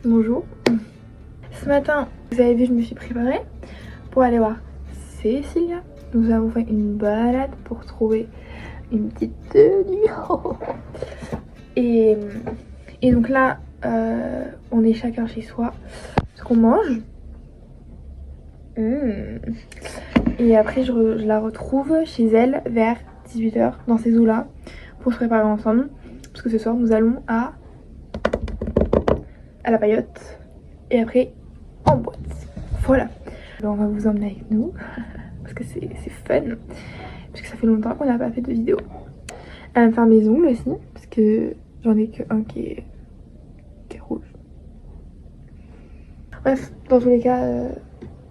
Bonjour. Ce matin, vous avez vu, je me suis préparée pour aller voir Cécilia. Nous avons fait une balade pour trouver une petite tenue. Et donc là, on est chacun chez soi. Ce qu'on mange. Et après, je la retrouve chez elle vers 18h dans ces eaux-là pour se préparer ensemble. Parce que ce soir, nous allons à la paillote et après en boîte. Voilà. Alors, on va vous emmener avec nous parce que c'est fun. Parce que ça fait longtemps qu'on n'a pas fait de vidéo. Elle va me faire mes ongles aussi parce que j'en ai qu'un qui est rouge. Bref, dans tous les cas,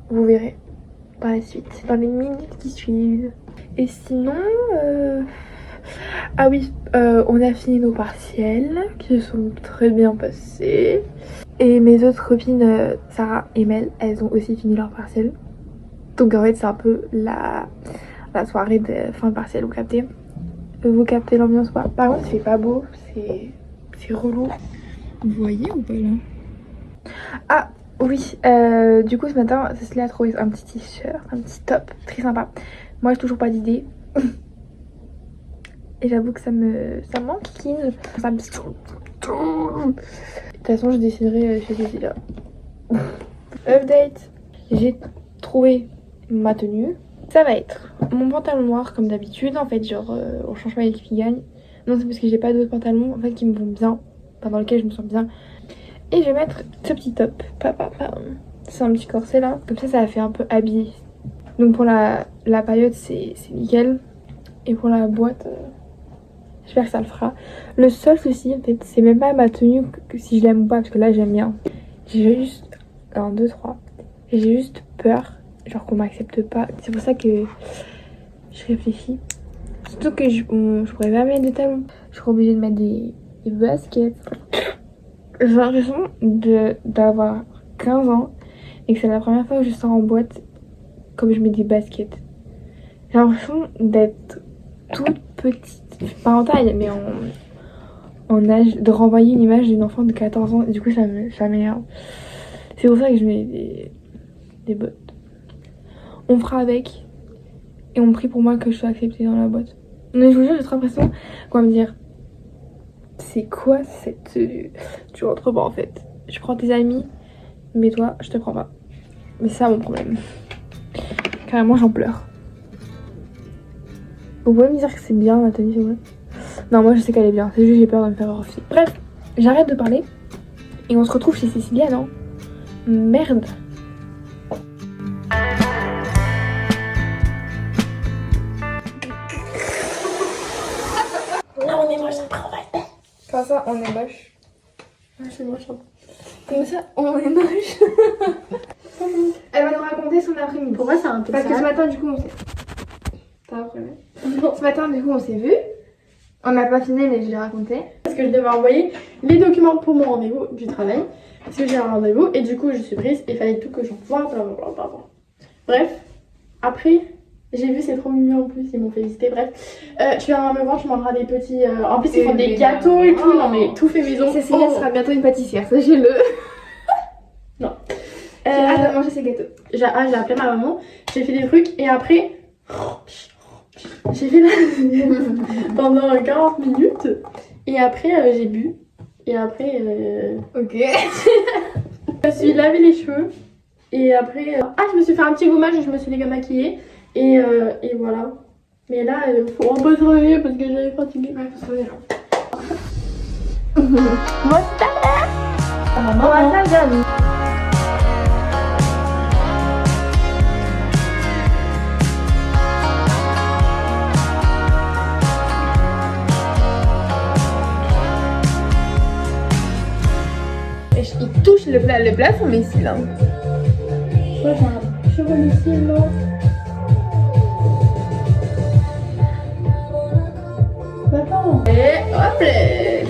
vous verrez par la suite, dans les minutes qui suivent. Et sinon, ah oui, on a fini nos partiels qui se sont très bien passés. Et mes autres copines, Sarah et Mel, elles ont aussi fini leur partiel. Donc en fait, c'est un peu la soirée de fin de partiel, vous captez l'ambiance quoi. Par contre, c'est pas beau, c'est relou. Vous voyez ou pas là? Ah oui, du coup ce matin, Cécilia a trouvé un petit t-shirt, un petit top, très sympa. Moi j'ai toujours pas d'idée. Et j'avoue que ça m'enquiquine. Ça me... De toute façon je déciderai chez Cécilia. Update. J'ai trouvé ma tenue. Ça va être mon pantalon noir comme d'habitude. En fait genre on change pas l'équipe qui gagne. Non c'est parce que j'ai pas d'autres pantalons en fait qui me vont bien. Enfin dans lesquels je me sens bien. Et je vais mettre ce petit top. C'est un petit corset là. Comme ça va faire un peu habillé. Donc pour la paillote c'est nickel. Et pour la boîte, j'espère que ça le fera. Le seul souci en fait c'est même pas ma tenue que si je l'aime ou pas. Parce que là j'aime bien. J'ai juste 1, 2, 3. J'ai juste peur. Genre qu'on m'accepte pas. C'est pour ça que je réfléchis. Surtout que je pourrais pas mettre de talons. Je serais obligée de mettre des baskets. J'ai l'impression d'avoir 15 ans et que c'est la première fois que je sors en boîte comme je mets des baskets. J'ai l'impression d'être toute petite, pas en taille mais en âge, de renvoyer une image d'une enfant de 14 ans et du coup ça m'énerve. C'est pour ça que je mets des bottes. On fera avec et on prie pour moi que je sois acceptée dans la boîte. Mais je vous jure, j'ai trop l'impression qu'on va me dire c'est quoi cette tenue? Tu rentres pas en fait. Je prends tes amis, mais toi, je te prends pas. Mais c'est ça mon problème. Carrément, j'en pleure. Vous pouvez me dire que c'est bien ma tenue, c'est vrai? Non, moi je sais qu'elle est bien. C'est juste que j'ai peur de me faire refuser. Bref, j'arrête de parler. Et on se retrouve chez Cécilia, non? Merde. Là on est moche, après on va le faire. Comme ça, on est moche. Ouais, c'est moche. Comme ça, on est moche. Elle va nous raconter son après-midi. Pour moi, c'est un peu parce que ce matin, du coup, on s'est... T'as après non. Ce matin, du coup, on s'est vu. On n'a pas fini, mais je l'ai raconté. Parce que je devais envoyer les documents pour mon rendez-vous du travail. Parce que j'ai un rendez-vous et du coup, je suis prise et il fallait tout que j'envoie. Bref, après... J'ai vu, c'est trop mignon en plus, ils m'ont félicité. Bref, tu viens me voir, tu mangeras des petits. En plus, ils font des gâteaux et tout. Non, mais tout fait maison. Cécilia sera bientôt une pâtissière, sachez-le. Non. J'ai hâte de manger ces gâteaux. J'ai appelé ma maman, j'ai fait des trucs et après. J'ai fait la pendant 40 minutes. Et après, j'ai bu. Et après. Ok. Je me suis lavé les cheveux. Et après. Je me suis fait un petit gommage et je me suis maquillée. Et voilà. Mais là, il faut un peu se réveiller parce que j'avais fatiguée. Ouais, faut se réveiller. Moi, c'est On va faire bien. Il touche le plafond, mais ici là. Ouais, j'ai un cheveu ici, là. Et hop là,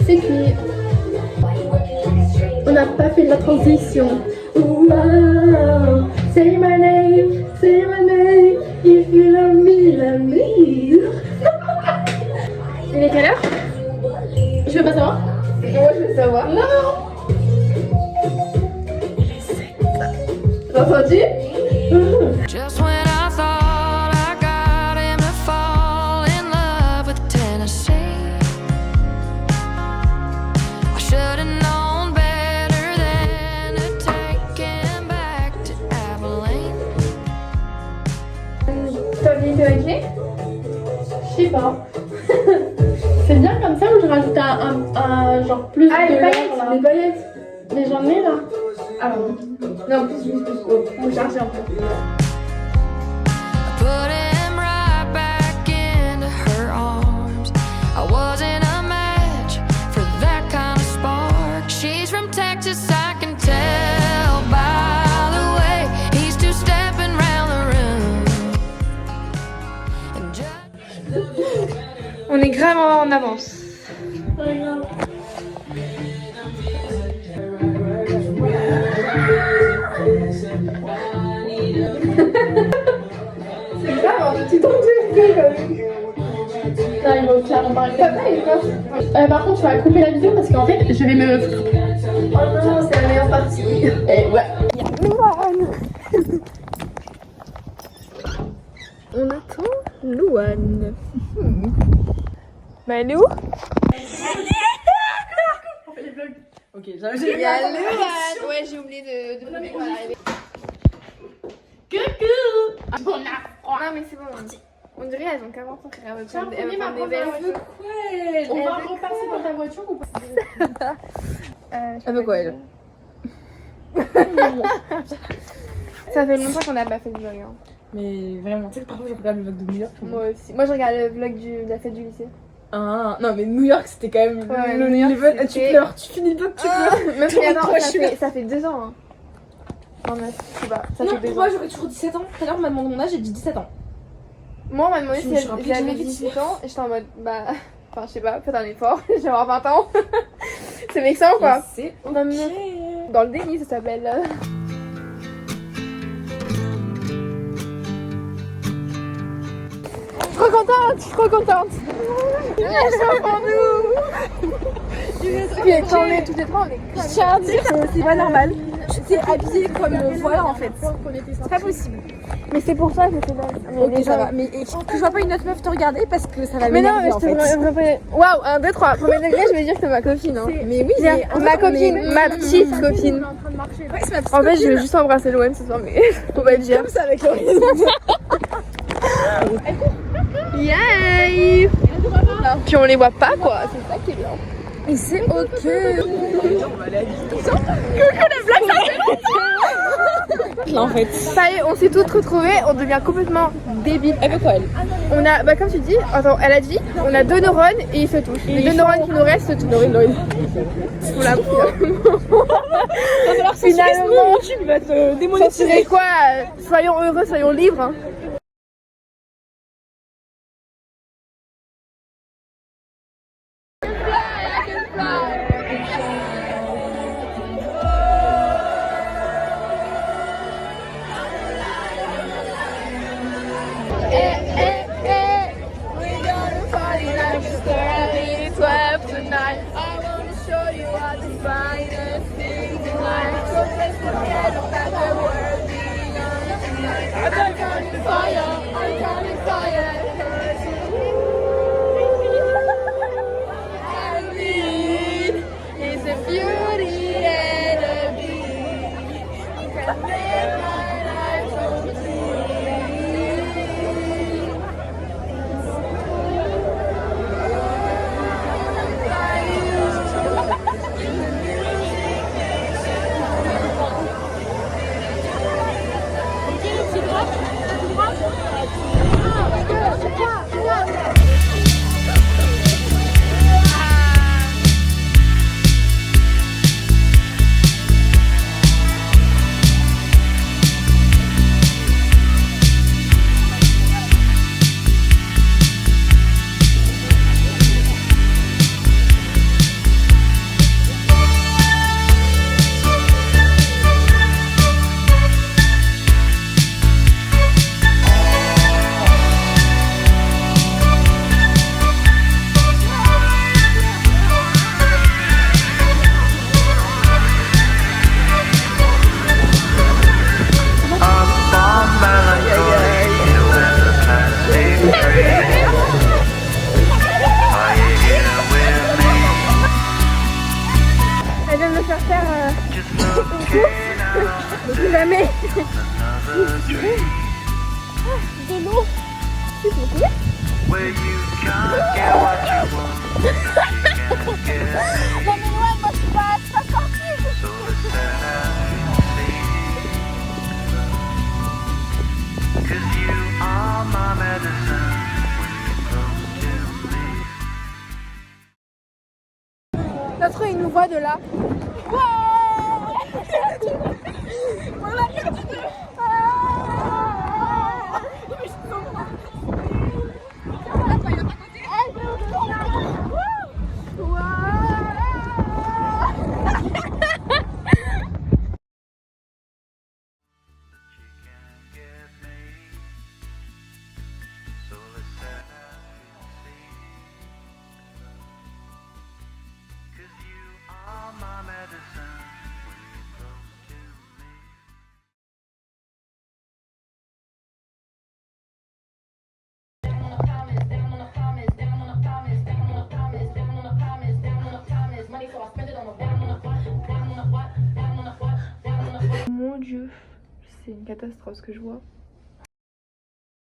c'est fini. On n'a pas fait de la transition. Wow, say my name, if you love me, love me. Il est quelle heure? Je veux pas savoir. Moi je veux savoir. Non. T'as entendu? Just when I thought I got him to fall in love with Tennessee, I should have known better than to take him back to Abilene. T'as oublié la clé? Je sais pas. C'est bien comme ça ou je rajoute un genre plus Ah, de les l'heure, paillettes, là. les paillettes. Mais j'en ai là. Ah bon. Non, plus. Oh, faut charger un peu. I put him right back into her arms. I wasn't a match for that kind of spark. She's from Texas, I can tell by the way he's two-stepping round the room. And just On est grave en avance. C'est grave, un petit temps de quand même. Non, il va clairement pas arrêter. Par contre, tu vas couper la vidéo parce qu'en fait, je vais me. Oh non, c'est la meilleure partie. Eh ouais. On attend Louane. Bah elle est où? Ok, Il y a Louane. Ouais, j'ai oublié de filmer quand elle est arrivée. Coucou. Non mais c'est bon. On dirait elles ont 40 ans qu'elles Tiens, reprennent prenez ma des prendre dans la vestes. voiture. On va repasser dans ta voiture ou pas? Elle veut quoi elle? Ça fait longtemps qu'on n'a pas fait de vlog. Hein. Mais vraiment, tu sais que parfois je regarde le vlog de New York. Moi aussi. Moi je regarde le vlog de la fête du lycée. Ah non mais New York c'était quand même Ouais, le New York, level. Tu c'était- pleures, tu finis le vlog, tu pleures. Même Toi, si attends, toi, je suis là. ça fait 2 ans. Hein. Non mais je sais pas, ça Non, fait 2 pour moi ans. j'aurais toujours 17 ans. Tout à l'heure on m'a demandé mon âge, j'ai dit 17 ans. Moi on m'a demandé Je si me suis rappelé que j'avais j'avais 18 ans et j'étais en mode bah... Enfin je sais pas, faites un effort, je vais avoir 20 ans. C'est vexant quoi. C'est Non, mais ok. dans le déni ça s'appelle. Je suis trop contente. Lâche pour nous. Puis quand on est toutes les trois, on est Je tiens à dire que c'est pas normal. C'est habillé comme voilà en fait. C'est pas possible. Mais c'est pour ça que c'est là. Ok ça va. Mais et que je vois pas une autre meuf te regarder parce que ça va Mais non, m'énerver mais en je te fait. vraiment. Waouh, 1, 2, 3. Premier degré, je vais dire que c'est ma copine. Hein. Mais oui, Viens, mais en ma fait, on copine, est- ma petite copine. Ouais, c'est ma petite En fait, je copine. veux juste embrasser Loane ce soir, mais faut pas le dire. Comme ça avec Laurie. Yay! Puis on les voit pas quoi, c'est ça qui est bien. Et c'est ok. En fait. Ça y est, on s'est toutes retrouvées, on devient complètement débiles. Elle veut quoi elle? On a, bah comme tu dis, attends, elle a dit, on a 2 neurones et ils se touchent. Les 2 neurones qui nous restent se touchent. On l'a pris. Finalement, YouTube va te ça démonétiser. serait quoi? Soyons heureux, soyons libres. Hein. Tonight, I wanna show you all the finest things in life. So let's forget about the world beyond tonight. I'm counting fire, I'm counting fire. I need is a beauty and a beast. You can make my life complete. De l'eau. Tu peux couler? Non mais ouais, moi je suis pas sportive. Notre il nous voit de là. Ouais. Voilà, regardez-le. Mon Dieu, c'est une catastrophe ce que je vois.